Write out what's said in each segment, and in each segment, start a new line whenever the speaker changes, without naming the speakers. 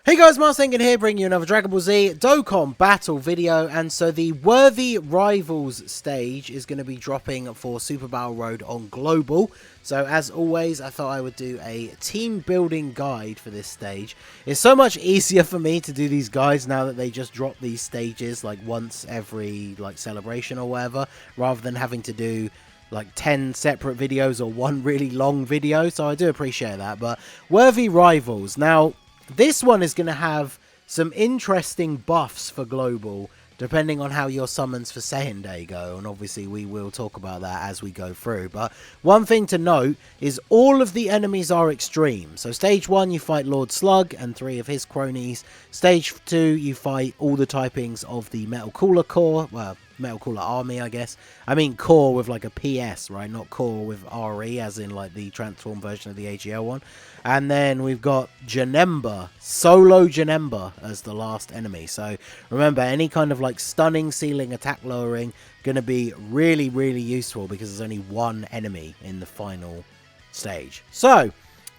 Hey guys, Marsengan here, bringing you another Dragon Ball Z Dokkan battle video. And so the Worthy Rivals stage is going to be dropping for Super Battle Road on Global. So as always, I thought I would do a team building guide for this stage. It's so much easier for me to do these guides now that they just drop these stages like once every celebration or whatever, rather than having to do like 10 separate videos or one really long video. So I do appreciate that. But Worthy Rivals, now this one is going to have some interesting buffs for Global, depending on how your summons for Saiyan Day go, and obviously we will talk about that as we go through. But one thing to note is all of the enemies are extreme. So stage 1 you fight Lord Slug and 3 of his cronies. Stage 2 you fight all the typings of the Metal Cooler Core, well, Metal Cooler Army, I guess. I mean core with like a PS, right? Not core with RE, as in like the transform version of the AGL one. And then we've got Janemba, Solo Janemba as the last enemy. So remember, any kind of like stunning, ceiling, attack lowering, going to be really, really useful because there's only one enemy in the final stage. So,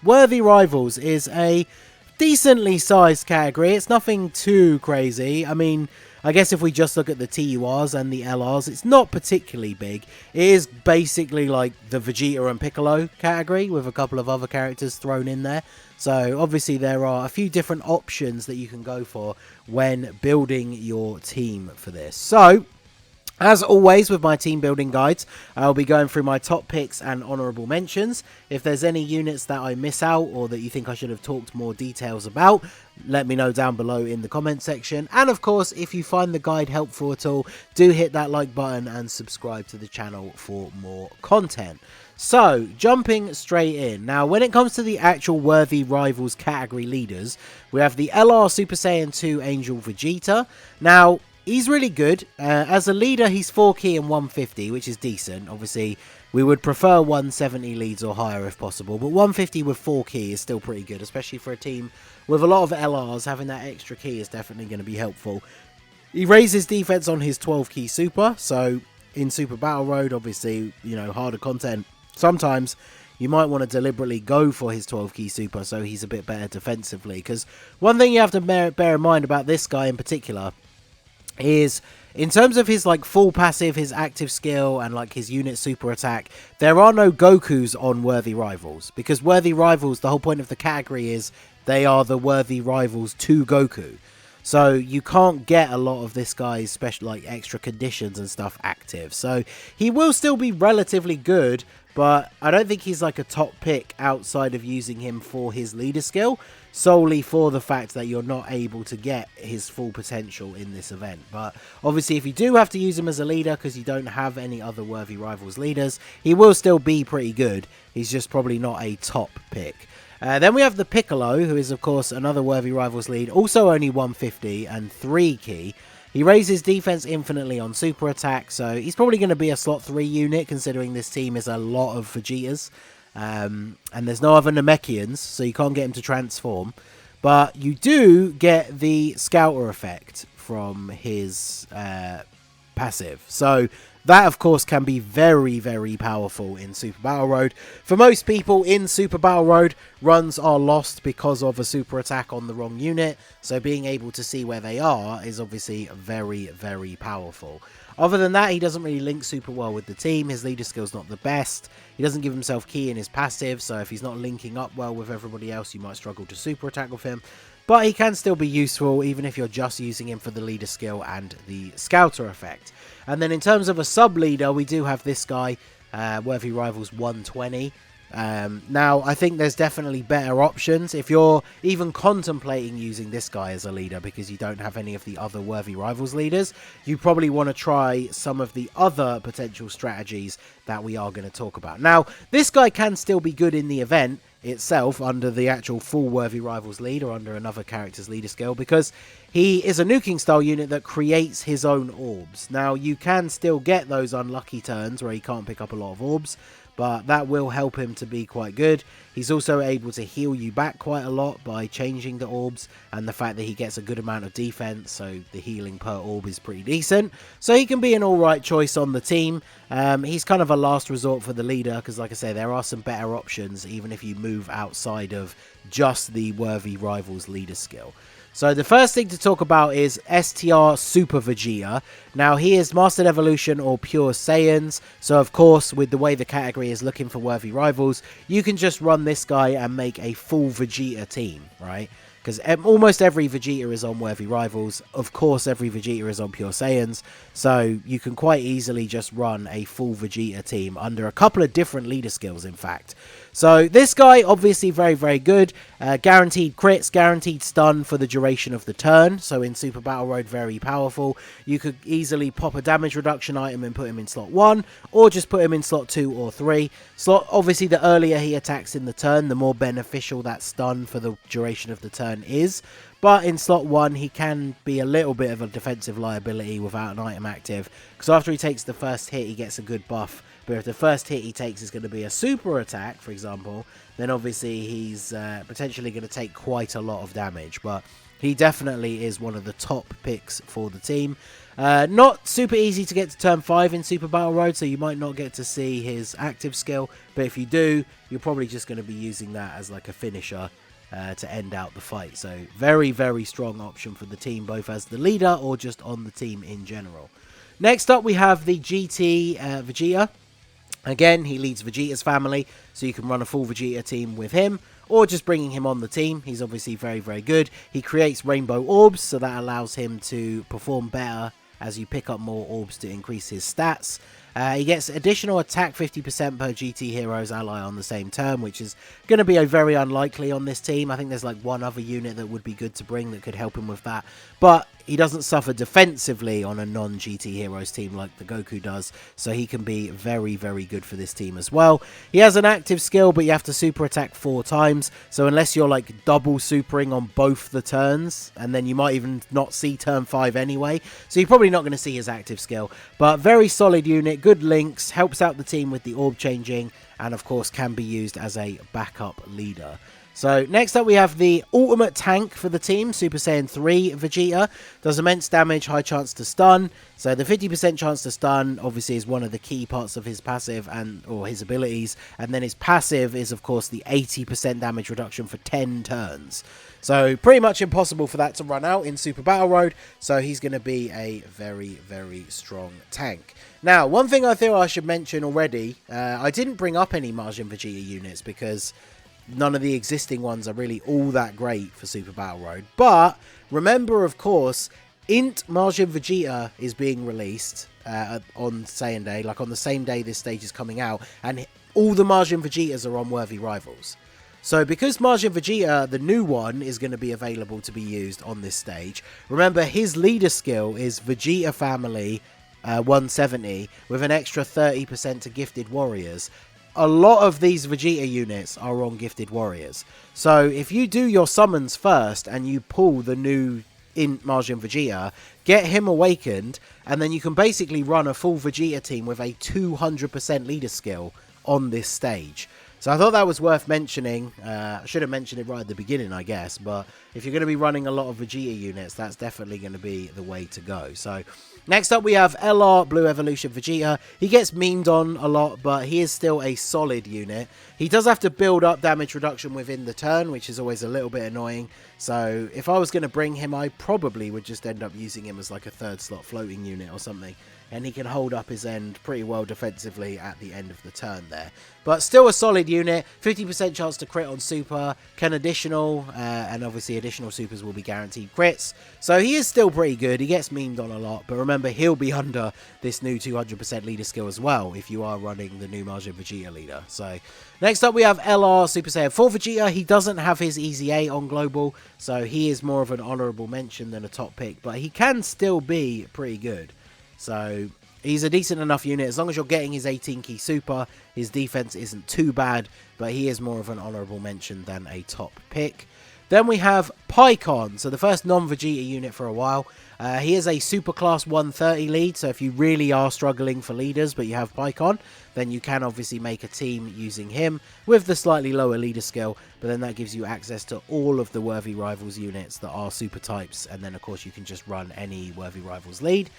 Worthy Rivals is a decently sized category. It's nothing too crazy. I mean, I guess if we just look at the TURs and the LRs, it's not particularly big. It is basically like the Vegeta and Piccolo category with a couple of other characters thrown in there. So obviously there are a few different options that you can go for when building your team for this. So as always with my team building guides, I'll be going through my top picks and honourable mentions. If there's any units that I miss out or that you think I should have talked more details about, let me know down below in the comment section. And of course, if you find the guide helpful at all, do hit that like button and subscribe to the channel for more content. So, jumping straight in. Now, when it comes to the actual Worthy Rivals category leaders, we have the LR Super Saiyan 2 Angel Vegeta. Now, he's really good. As a leader, he's 4 key and 150, which is decent. Obviously, we would prefer 170 leads or higher if possible, but 150 with 4 key is still pretty good, especially for a team with a lot of LRs. Having that extra key is definitely going to be helpful. He raises defense on his 12 key super, so in Super Battle Road, obviously, you know, harder content, sometimes you might want to deliberately go for his 12 key super so he's a bit better defensively. Because one thing you have to bear in mind about this guy in particular is, in terms of his like full passive, his active skill, and like his unit super attack, there are no Gokus on Worthy Rivals, because Worthy Rivals, the whole point of the category is they are the Worthy Rivals to Goku. So you can't get a lot of this guy's special like extra conditions and stuff active. So he will still be relatively good, but I don't think he's like a top pick outside of using him for his leader skill, solely for the fact that you're not able to get his full potential in this event. But obviously if you do have to use him as a leader because you don't have any other Worthy Rivals leaders, he will still be pretty good. He's just probably not a top pick. Then we have the Piccolo, who is of course another Worthy Rivals lead, also only 150 and 3 key. He raises defense infinitely on super attack, so he's probably going to be a slot 3 unit, considering this team is a lot of Vegetas. And there's no other Namekians, so you can't get him to transform. But you do get the Scouter effect from his passive. So that, of course, can be very, very powerful in Super Battle Road. For most people in Super Battle Road, runs are lost because of a super attack on the wrong unit. So being able to see where they are is obviously very, very powerful. Other than that, he doesn't really link super well with the team. His leader skill's not the best. He doesn't give himself key in his passive, so if he's not linking up well with everybody else, you might struggle to super attack with him. But he can still be useful, even if you're just using him for the leader skill and the Scouter effect. And then in terms of a sub-leader, we do have this guy, Worthy Rivals 120. Now, I think there's definitely better options. If you're even contemplating using this guy as a leader because you don't have any of the other Worthy Rivals leaders, you probably want to try some of the other potential strategies that we are going to talk about. Now, this guy can still be good in the event itself under the actual full Worthy Rivals lead or under another character's leader skill, because he is a nuking style unit that creates his own orbs. Now, you can still get those unlucky turns where he can't pick up a lot of orbs, but that will help him to be quite good. He's also able to heal you back quite a lot by changing the orbs, and the fact that he gets a good amount of defense, so the healing per orb is pretty decent. So he can be an alright choice on the team. He's kind of a last resort for the leader, because like I say, there are some better options even if you move outside of just the Worthy Rivals leader skill. So the first thing to talk about is Str Super Vegeta. Now he is Mastered Evolution or Pure Saiyans, so of course with the way the category is looking for Worthy Rivals, you can just run this guy and make a full Vegeta team, right? Because almost every Vegeta is on Worthy Rivals. Of course, every Vegeta is on Pure Saiyans. So you can quite easily just run a full Vegeta team under a couple of different leader skills, in fact. So this guy, obviously very, very good. Guaranteed crits, guaranteed stun for the duration of the turn. So in Super Battle Road, very powerful. You could easily pop a damage reduction item and put him in slot 1. Or just put him in slot 2 or 3. Obviously, the earlier he attacks in the turn, the more beneficial that stun for the duration of the turn is. But in slot 1, he can be a little bit of a defensive liability without an item active. Because after he takes the first hit, he gets a good buff. But if the first hit he takes is going to be a super attack, for example, then obviously he's potentially going to take quite a lot of damage. But he definitely is one of the top picks for the team. Not super easy to get to turn 5 in Super Battle Road, so you might not get to see his active skill. But if you do, you're probably just going to be using that as like a finisher to end out the fight. So very, very strong option for the team, both as the leader or just on the team in general. Next up, we have the GT Vegeta. Again, he leads Vegeta's family, so you can run a full Vegeta team with him, or just bringing him on the team. He's obviously very, very good. He creates rainbow orbs, so that allows him to perform better as you pick up more orbs to increase his stats. He gets additional attack 50% per GT Heroes ally on the same turn, which is going to be a very unlikely on this team. I think there's like one other unit that would be good to bring that could help him with that. But he doesn't suffer defensively on a non-GT Heroes team like the Goku does, so he can be very, very good for this team as well. He has an active skill, but you have to super attack 4 times, so unless you're like double supering on both the turns, and then you might even not see turn 5 anyway, so you're probably not going to see his active skill. But very solid unit, good links, helps out the team with the orb changing, and of course can be used as a backup leader. So next up we have the ultimate tank for the team, Super Saiyan 3 Vegeta. Does immense damage, high chance to stun. So the 50% chance to stun obviously is one of the key parts of his passive or his abilities. And then his passive is of course the 80% damage reduction for 10 turns. So pretty much impossible for that to run out in Super Battle Road. So he's going to be a very, very strong tank. Now, one thing I feel I should mention already, I didn't bring up any Majin Vegeta units because none of the existing ones are really all that great for Super Battle Road. But remember, of course, Int Majin Vegeta is being released on Saiyan Day, like on the same day this stage is coming out, and all the Majin Vegetas are on Worthy Rivals. So because Majin Vegeta, the new one, is going to be available to be used on this stage, remember his leader skill is Vegeta Family 170 with an extra 30% to Gifted Warriors. A lot of these Vegeta units are on Gifted Warriors. So if you do your summons first and you pull the new Int Majin Vegeta, get him awakened, and then you can basically run a full Vegeta team with a 200% leader skill on this stage. So I thought that was worth mentioning. I should have mentioned it right at the beginning, I guess. But if you're going to be running a lot of Vegeta units, that's definitely going to be the way to go. So next up, we have LR Blue Evolution Vegeta. He gets memed on a lot, but he is still a solid unit. He does have to build up damage reduction within the turn, which is always a little bit annoying. So if I was going to bring him, I probably would just end up using him as like a 3rd slot floating unit or something. And he can hold up his end pretty well defensively at the end of the turn there. But still a solid unit. 50% chance to crit on super. Can additional. And obviously additional supers will be guaranteed crits. So he is still pretty good. He gets memed on a lot. But remember, he'll be under this new 200% leader skill as well if you are running the new Majin Vegeta leader. So next up we have LR Super Saiyan 4 Vegeta. He doesn't have his Easy 8 on Global. So he is more of an honourable mention than a top pick. But he can still be pretty good. So he's a decent enough unit. As long as you're getting his 18 key super, his defense isn't too bad, but he is more of an honorable mention than a top pick. Then we have Pycon, so the first non-Vegeta unit for a while. He is a super class 130 lead, so if you really are struggling for leaders but you have Pycon, then you can obviously make a team using him with the slightly lower leader skill, but then that gives you access to all of the Worthy Rivals units that are super types, and then of course you can just run any Worthy Rivals lead.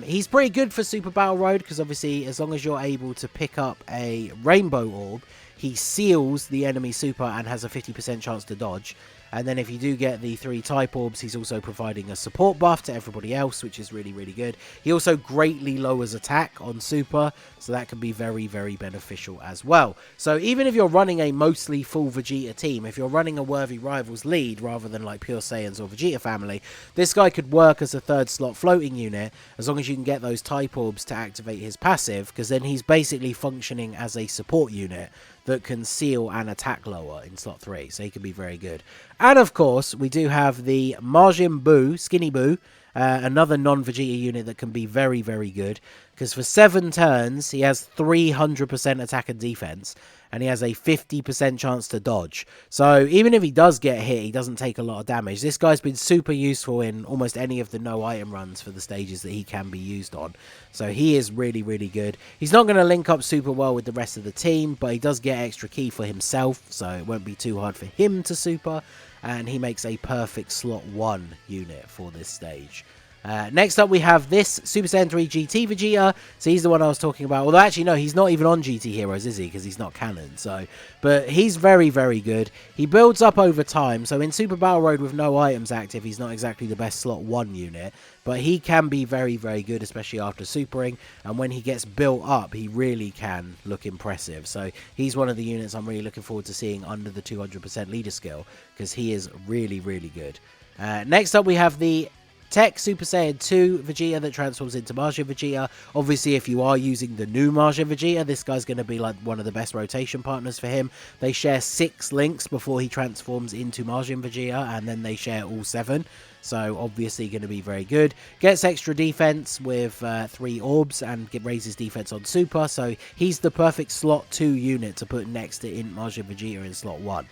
He's pretty good for Super Battle Road, because obviously as long as you're able to pick up a Rainbow Orb, he seals the enemy super and has a 50% chance to dodge. And then if you do get the 3 type orbs, he's also providing a support buff to everybody else, which is really, really good. He also greatly lowers attack on super, so that can be very, very beneficial as well. So even if you're running a mostly full Vegeta team, if you're running a Worthy Rivals lead rather than like pure Saiyans or Vegeta family, this guy could work as a 3rd slot floating unit as long as you can get those type orbs to activate his passive, because then he's basically functioning as a support unit that can seal and attack lower in slot 3, so he can be very good. And of course, we do have the Majin Buu, Skinny Buu, another non-Vegeta unit that can be very, very good, because for 7 turns, he has 300% attack and defense, and he has a 50% chance to dodge. So even if he does get hit, he doesn't take a lot of damage. This guy's been super useful in almost any of the no item runs for the stages that he can be used on. So he is really, really good. He's not going to link up super well with the rest of the team, but he does get extra key for himself, so it won't be too hard for him to super. And he makes a perfect slot 1 unit for this stage. Next up we have this Super Saiyan 3 GT Vegeta. So he's the one I was talking about. Although actually no, he's not even on GT Heroes, is he? Because he's not canon. But he's very, very good. He builds up over time. So in Super Battle Road with no items active, he's not exactly the best slot 1 unit. But he can be very, very good, especially after supering. And when he gets built up, he really can look impressive. So he's one of the units I'm really looking forward to seeing under the 200% leader skill, because he is really, really good. Next up we have the Tech Super Saiyan 2 Vegeta that transforms into Majin Vegeta. Obviously, if you are using the new Majin Vegeta, this guy's going to be like one of the best rotation partners for him. They share 6 links before he transforms into Majin Vegeta, and then they share all 7. So obviously going to be very good. Gets extra defense with 3 orbs and raises defense on super. So he's the perfect slot 2 unit to put next to Majin Vegeta in slot 1.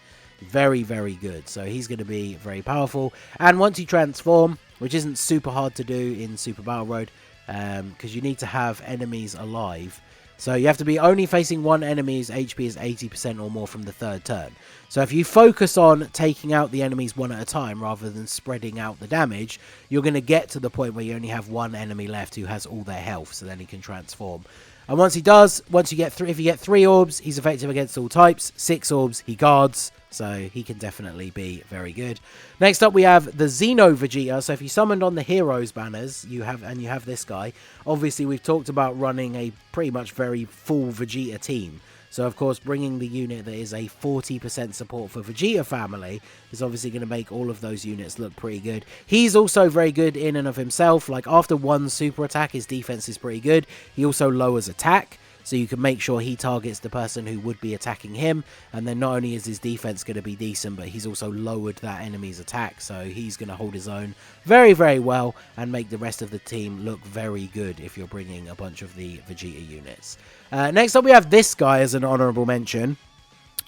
Very, very good. So he's going to be very powerful. And once you transform, which isn't super hard to do in Super Battle Road, because you need to have enemies alive. So you have to be only facing one enemy's HP is 80% or more from the 3rd turn. So if you focus on taking out the enemies one at a time rather than spreading out the damage, you're going to get to the point where you only have one enemy left who has all their health, so then he can transform. And once he does, if you get 3 orbs, he's effective against all types. 6 orbs, he guards. So he can definitely be very good. Next up we have the Zeno Vegeta. So if you summoned on the Heroes banners, you have this guy. Obviously we've talked about running a pretty much very full Vegeta team. So of course bringing the unit that is a 40% support for Vegeta family is obviously going to make all of those units look pretty good. He's also very good in and of himself. Like after one super attack, his defense is pretty good. He also lowers attack, so you can make sure he targets the person who would be attacking him. And then not only is his defense going to be decent, but he's also lowered that enemy's attack. So he's going to hold his own very, very well and make the rest of the team look very good if you're bringing a bunch of the Vegeta units. Next up, we have this guy as an honorable mention.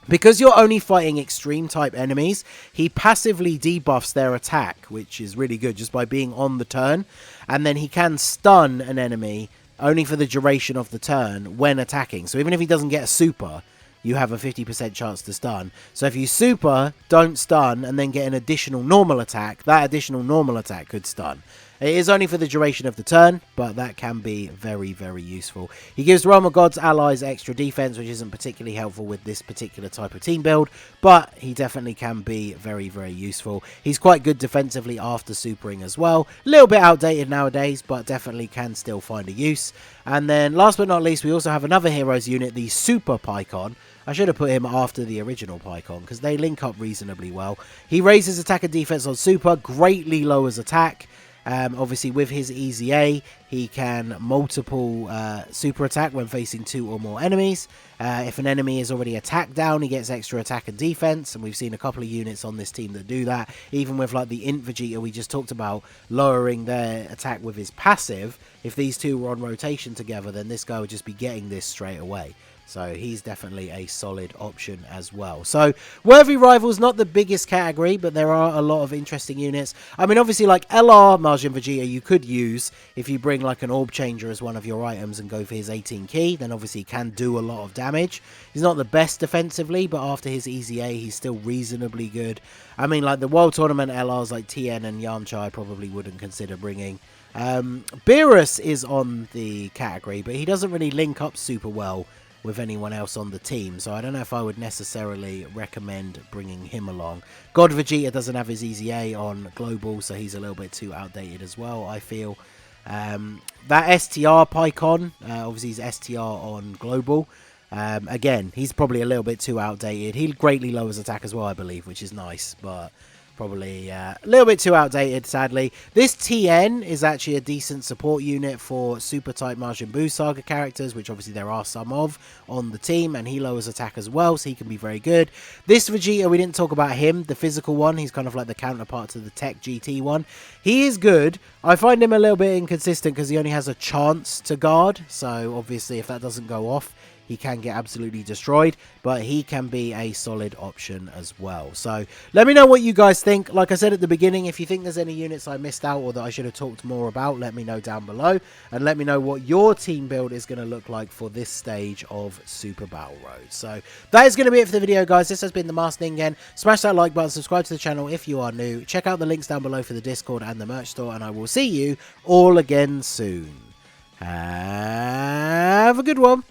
Because you're only fighting extreme type enemies, he passively debuffs their attack, which is really good just by being on the turn. And then he can stun an enemy only for the duration of the turn when attacking. So even if he doesn't get a super, you have a 50% chance to stun. So if you super, don't stun, and then get an additional normal attack, that additional normal attack could stun. It is only for the duration of the turn, but that can be very, very useful. He gives Realm of God's allies extra defense, which isn't particularly helpful with this particular type of team build, but he definitely can be very, very useful. He's quite good defensively after supering as well. A little bit outdated nowadays, but definitely can still find a use. And then last but not least, we also have another Heroes unit, the Super Pycon. I should have put him after the original Pycon because they link up reasonably well. He raises attack and defense on super, greatly lowers attack. Obviously, with his Easy A, he can multiple super attack when facing 2 or more enemies. If an enemy is already attacked down, he gets extra attack and defense, and we've seen a couple of units on this team that do that. Even with like the Int Vegeta we just talked about, lowering their attack with his passive, if these two were on rotation together, then this guy would just be getting this straight away. So he's definitely a solid option as well. So worthy rivals, not the biggest category, but there are a lot of interesting units. I mean, obviously, like LR Majin Vegeta, you could use if you bring like an orb changer as one of your items and go for his 18 key. Then obviously he can do a lot of damage. He's not the best defensively, but after his easy A, he's still reasonably good. I mean, like the World Tournament LRs like TN and Yamcha, I probably wouldn't consider bringing. Beerus is on the category, but he doesn't really link up super well with anyone else on the team, so I don't know if I would necessarily recommend bringing him along. God Vegeta doesn't have his easy A on Global, so he's a little bit too outdated as well, I feel. That STR Pycon, obviously he's STR on Global. Again, he's probably a little bit too outdated. He greatly lowers attack as well, I believe, which is nice, but probably a little bit too outdated, sadly. This TN is actually a decent support unit for super type Majin Buu Saga characters, which obviously there are some of on the team, and he lowers attack as well, so he can be very good. This Vegeta, we didn't talk about him, the physical one. He's kind of like the counterpart to the Tech GT one. He is good. I find him a little bit inconsistent because he only has a chance to guard, so obviously if that doesn't go off, he can get absolutely destroyed, but he can be a solid option as well. So let me know what you guys think. Like I said at the beginning, if you think there's any units I missed out or that I should have talked more about, let me know down below. And let me know what your team build is going to look like for this stage of Super Battle Road. So that is going to be it for the video, guys. This has been the Masked Ningen. Smash that like button, subscribe to the channel if you are new. Check out the links down below for the Discord and the merch store, and I will see you all again soon. Have a good one.